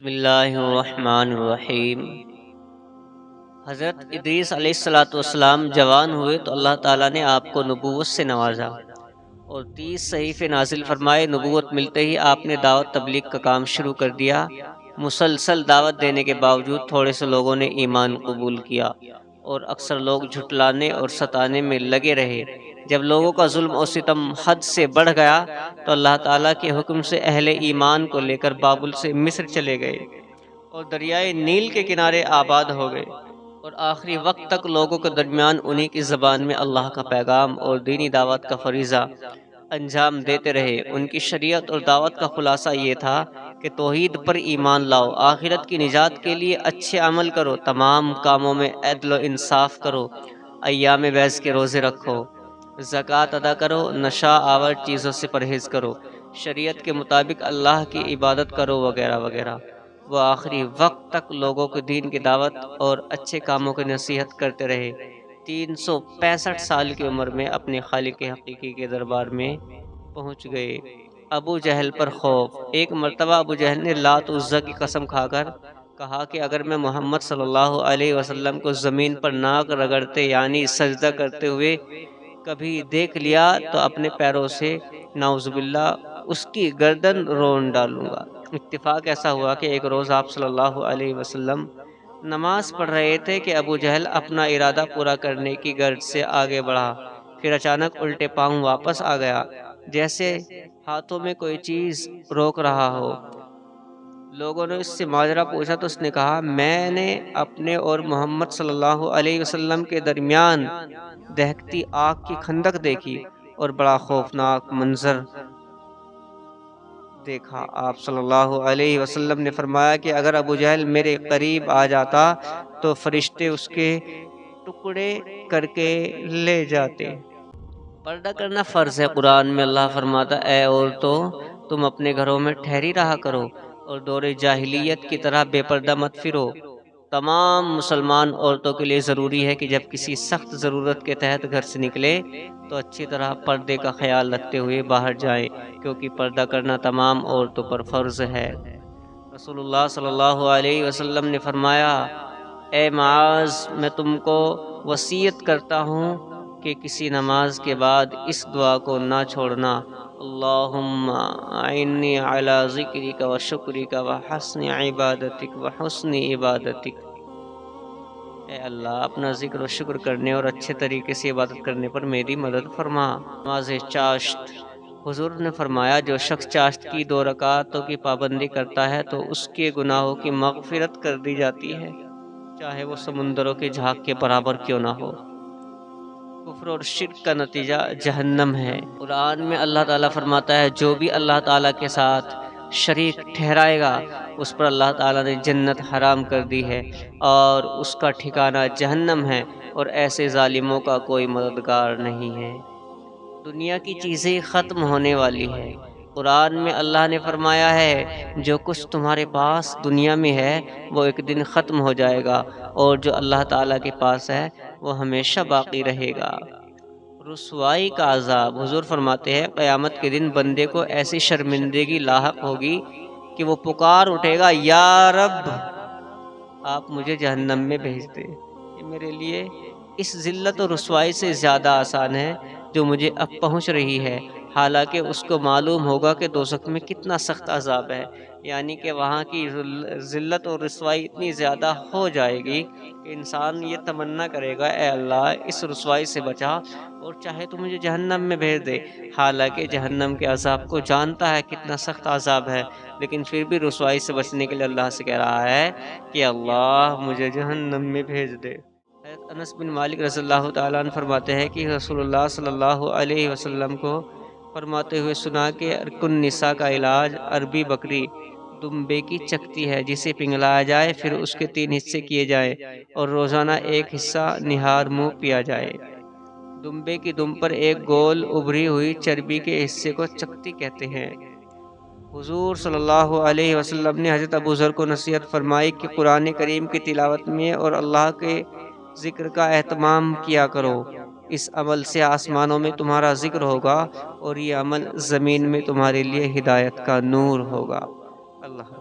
بسم اللہ الرحمن الرحیم۔ حضرت ادریس علیہ السلام جوان ہوئے تو اللہ تعالیٰ نے آپ کو نبوت سے نوازا اور 30 صحیفے نازل فرمائے۔ نبوت ملتے ہی آپ نے دعوت تبلیغ کا کام شروع کر دیا۔ مسلسل دعوت دینے کے باوجود تھوڑے سے لوگوں نے ایمان قبول کیا اور اکثر لوگ جھٹلانے اور ستانے میں لگے رہے۔ جب لوگوں کا ظلم و ستم حد سے بڑھ گیا تو اللہ تعالیٰ کے حکم سے اہل ایمان کو لے کر بابل سے مصر چلے گئے اور دریائے نیل کے کنارے آباد ہو گئے، اور آخری وقت تک لوگوں کے درمیان انہی کی زبان میں اللہ کا پیغام اور دینی دعوت کا فریضہ انجام دیتے رہے۔ ان کی شریعت اور دعوت کا خلاصہ یہ تھا کہ توحید پر ایمان لاؤ، آخرت کی نجات کے لیے اچھے عمل کرو، تمام کاموں میں عدل و انصاف کرو، ایام بیض کے روزے رکھو، زکوٰۃ ادا کرو، نشہ آور چیزوں سے پرہیز کرو، شریعت کے مطابق اللہ کی عبادت کرو وغیرہ وغیرہ۔ وہ آخری وقت تک لوگوں کو دین کی دعوت اور اچھے کاموں کی نصیحت کرتے رہے۔ 365 سال کی عمر میں اپنے خالق حقیقی کے دربار میں پہنچ گئے۔ ابو جہل پر خوف۔ ایک مرتبہ ابو جہل نے لات عزیٰ کی قسم کھا کر کہا کہ اگر میں محمد صلی اللہ علیہ وسلم کو زمین پر ناک رگڑتے یعنی سجدہ کرتے ہوئے کبھی دیکھ لیا تو اپنے پیروں سے نعوذ باللہ اس کی گردن رون ڈالوں گا۔ اتفاق ایسا ہوا کہ ایک روز آپ صلی اللہ علیہ وسلم نماز پڑھ رہے تھے کہ ابو جہل اپنا ارادہ پورا کرنے کی غرض سے آگے بڑھا، پھر اچانک الٹے پاؤں واپس آ گیا، جیسے ہاتھوں میں کوئی چیز روک رہا ہو۔ لوگوں نے اس سے ماجرا پوچھا تو اس نے کہا، میں نے اپنے اور محمد صلی اللہ علیہ وسلم کے درمیان دہکتی آگ کی خندق دیکھی اور بڑا خوفناک منظر دیکھا۔ آپ صلی اللہ علیہ وسلم نے فرمایا کہ اگر ابو جہل میرے قریب آ جاتا تو فرشتے اس کے ٹکڑے کر کے لے جاتے۔ پردہ کرنا فرض ہے۔ قرآن میں اللہ فرماتا، اے عورتوں تم اپنے گھروں میں ٹھہری رہا کرو اور دور جاہلیت کی طرح بے پردہ مت پھرو۔ تمام مسلمان عورتوں کے لیے ضروری ہے کہ جب کسی سخت ضرورت کے تحت گھر سے نکلے تو اچھی طرح پردے کا خیال رکھتے ہوئے باہر جائیں، کیونکہ پردہ کرنا تمام عورتوں پر فرض ہے۔ رسول اللہ صلی اللہ علیہ وسلم نے فرمایا، اے معاذ میں تم کو وصیت کرتا ہوں کہ کسی نماز کے بعد اس دعا کو نہ چھوڑنا، اللہم اعنی علی ذکرک و شکرک و حسن عبادتک و حسن عبادتک۔ اے اللہ اپنا ذکر و شکر کرنے اور اچھے طریقے سے عبادت کرنے پر میری مدد فرما۔ نماز چاشت۔ حضور نے فرمایا، جو شخص چاشت کی 2 رکعتوں کی پابندی کرتا ہے تو اس کے گناہوں کی مغفرت کر دی جاتی ہے، چاہے وہ سمندروں کے جھاگ کے برابر کیوں نہ ہو۔ کفر اور شرک کا نتیجہ جہنم ہے۔ قرآن میں اللہ تعالیٰ فرماتا ہے، جو بھی اللہ تعالیٰ کے ساتھ شریک ٹھہرائے گا اس پر اللہ تعالیٰ نے جنت حرام کر دی ہے اور اس کا ٹھکانہ جہنم ہے، اور ایسے ظالموں کا کوئی مددگار نہیں ہے۔ دنیا کی چیزیں ختم ہونے والی ہے۔ قرآن میں اللہ نے فرمایا ہے، جو کچھ تمہارے پاس دنیا میں ہے وہ ایک دن ختم ہو جائے گا، اور جو اللہ تعالیٰ کے پاس ہے وہ ہمیشہ باقی رہے گا۔ رسوائی کا عذاب۔ حضور فرماتے ہیں، قیامت کے دن بندے کو ایسی شرمندگی لاحق ہوگی کہ وہ پکار اٹھے گا، یا رب آپ مجھے جہنم میں بھیج دیں۔ یہ میرے لیے اس ذلت و رسوائی سے زیادہ آسان ہے جو مجھے اب پہنچ رہی ہے، حالانکہ اس کو معلوم ہوگا کہ دوزخ میں کتنا سخت عذاب ہے، یعنی کہ وہاں کی ذلت اور رسوائی اتنی زیادہ ہو جائے گی کہ انسان یہ تمنا کرے گا، اے اللہ اس رسوائی سے بچا اور چاہے تو مجھے جہنم میں بھیج دے۔ حالانکہ جہنم کے عذاب کو جانتا ہے کتنا سخت عذاب ہے، لیکن پھر بھی رسوائی سے بچنے کے لیے اللہ سے کہہ رہا ہے کہ اللہ مجھے جہنم میں بھیج دے۔ انس بن مالک رضی اللہ تعالیٰ عنہ فرماتے ہیں کہ رسول اللہ صلی اللہ علیہ وسلم کو فرماتے ہوئے سنا کہ ارکن نساء کا علاج عربی بکری دمبے کی چکتی ہے، جسے پنگلایا جائے، پھر اس کے 3 حصے کیے جائیں اور روزانہ ایک حصہ نہار منہ پیا جائے۔ دمبے کی دم پر ایک گول ابھری ہوئی چربی کے حصے کو چکتی کہتے ہیں۔ حضور صلی اللہ علیہ وسلم نے حضرت ابو ذر کو نصیحت فرمائی کہ قرآن کریم کی تلاوت میں اور اللہ کے ذکر کا اہتمام کیا کرو، اس عمل سے آسمانوں میں تمہارا ذکر ہوگا اور یہ عمل زمین میں تمہارے لیے ہدایت کا نور ہوگا۔ اللہ